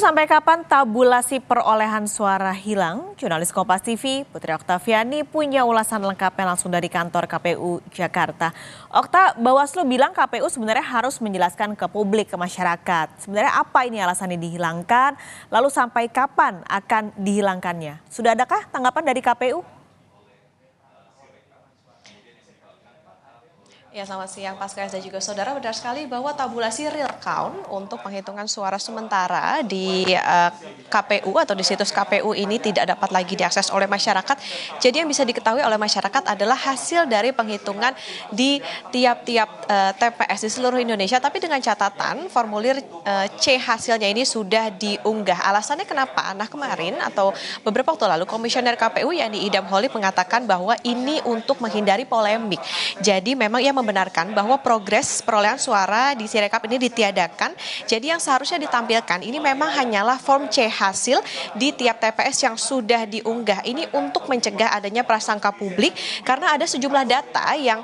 sampai kapan tabulasi perolehan suara hilang? Jurnalis Kompas TV, Putri Oktaviani punya ulasan lengkapnya langsung dari kantor KPU Jakarta. Okta, Bawaslu bilang KPU sebenarnya harus menjelaskan ke publik, ke masyarakat. Sebenarnya apa ini alasannya dihilangkan? Lalu sampai kapan akan dihilangkannya? Sudah adakah tanggapan dari KPU? Ya, selamat siang Pasca dan juga saudara. Benar sekali bahwa tabulasi real count untuk penghitungan suara sementara di KPU atau di situs KPU ini tidak dapat lagi diakses oleh masyarakat. Jadi yang bisa diketahui oleh masyarakat adalah hasil dari penghitungan di tiap-tiap TPS di seluruh Indonesia. Tapi dengan catatan formulir C hasilnya ini sudah diunggah. Alasannya kenapa? Nah, kemarin atau beberapa waktu lalu Komisioner KPU yakni Idam Holik mengatakan bahwa ini untuk menghindari polemik. Jadi memang ia membenarkan bahwa progres perolehan suara di Sirekap ini ditiadakan. Jadi yang seharusnya ditampilkan ini memang hanyalah form C hasil di tiap TPS yang sudah diunggah. Ini untuk mencegah adanya prasangka publik karena ada sejumlah data yang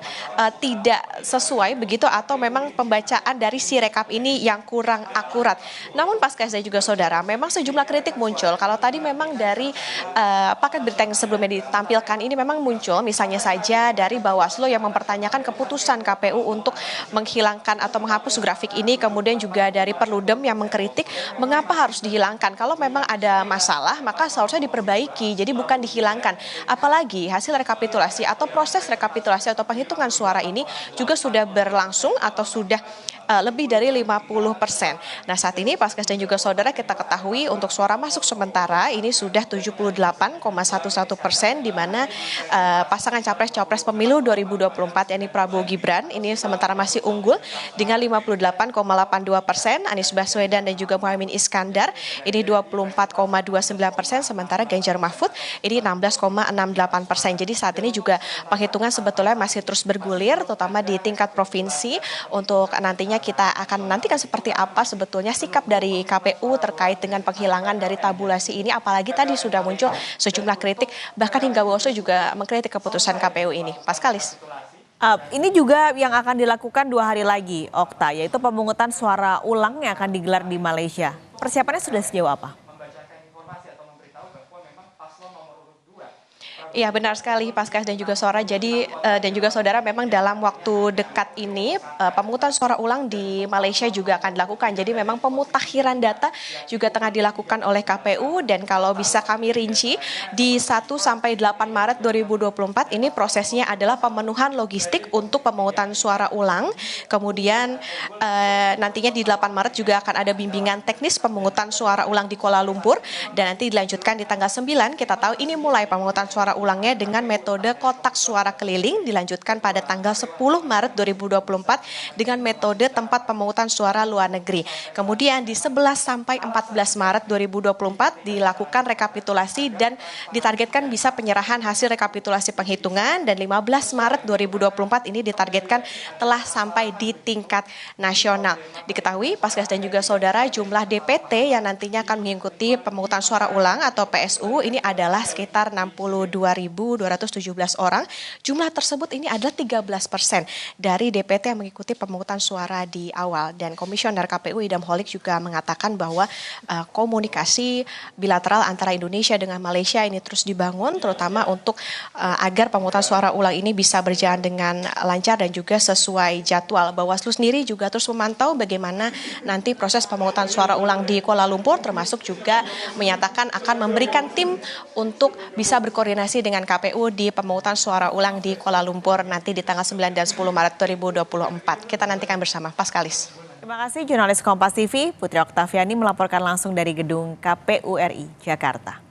tidak sesuai begitu atau memang pembacaan dari Sirekap ini yang kurang akurat. Namun Pasca dan juga saudara, memang sejumlah kritik muncul. Kalau tadi memang dari paket berita yang sebelumnya ditampilkan ini memang muncul misalnya saja dari Bawaslu yang mempertanyakan keputusan KPU untuk menghilangkan atau menghapus grafik ini, kemudian juga dari Perludem yang mengkritik mengapa harus dihilangkan. Kalau memang ada masalah maka seharusnya diperbaiki, jadi bukan dihilangkan. Apalagi hasil rekapitulasi atau proses rekapitulasi atau penghitungan suara ini juga sudah berlangsung atau sudah lebih dari 50%. Nah, saat ini Pasca dan juga saudara kita ketahui untuk suara masuk sementara ini sudah 78,11% di mana pasangan capres-cawapres pemilu 2024 yakni Prabowo Gibran ini sementara masih unggul dengan 58,82%, Anies Baswedan dan juga Muhaimin Iskandar ini 24,29%, sementara Ganjar Mahfud ini 16,68%. Jadi saat ini juga penghitungan sebetulnya masih terus bergulir terutama di tingkat provinsi. Untuk nantinya kita akan menantikan seperti apa sebetulnya sikap dari KPU terkait dengan penghilangan dari tabulasi ini, apalagi tadi sudah muncul sejumlah kritik bahkan hingga Bawaslu juga mengkritik keputusan KPU ini. Paskalis. Ini juga yang akan dilakukan 2 hari lagi, Okta, yaitu pemungutan suara ulang yang akan digelar di Malaysia. Persiapannya sudah sejauh apa? Iya, benar sekali Pasca dan juga saudara. Jadi dan juga saudara memang dalam waktu dekat ini pemungutan suara ulang di Malaysia juga akan dilakukan. Jadi memang pemutakhiran data juga tengah dilakukan oleh KPU dan kalau bisa kami rinci di 1 sampai 8 Maret 2024 ini prosesnya adalah pemenuhan logistik untuk pemungutan suara ulang. Kemudian nantinya di 8 Maret juga akan ada bimbingan teknis pemungutan suara ulang di Kuala Lumpur dan nanti dilanjutkan di tanggal 9. Kita tahu ini mulai pemungutan suara ulangnya dengan metode kotak suara keliling, dilanjutkan pada tanggal 10 Maret 2024 dengan metode tempat pemungutan suara luar negeri. Kemudian di 11 sampai 14 Maret 2024 dilakukan rekapitulasi dan ditargetkan bisa penyerahan hasil rekapitulasi penghitungan dan 15 Maret 2024 ini ditargetkan telah sampai di tingkat nasional. Diketahui Pasca dan juga saudara jumlah DPT yang nantinya akan mengikuti pemungutan suara ulang atau PSU ini adalah sekitar 62.217 orang. Jumlah tersebut ini adalah 13% dari DPT yang mengikuti pemungutan suara di awal. Dan Komisioner KPU Idam Holik juga mengatakan bahwa komunikasi bilateral antara Indonesia dengan Malaysia ini terus dibangun, terutama untuk agar pemungutan suara ulang ini bisa berjalan dengan lancar dan juga sesuai jadwal. Bawaslu sendiri juga terus memantau bagaimana nanti proses pemungutan suara ulang di Kuala Lumpur, termasuk juga menyatakan akan memberikan tim untuk bisa berkoordinasi dengan KPU di pemungutan suara ulang di Kuala Lumpur nanti di tanggal 9 dan 10 Maret 2024. Kita nantikan bersama. Paskalis. Terima kasih jurnalis Kompas TV, Putri Oktaviani melaporkan langsung dari gedung KPU RI Jakarta.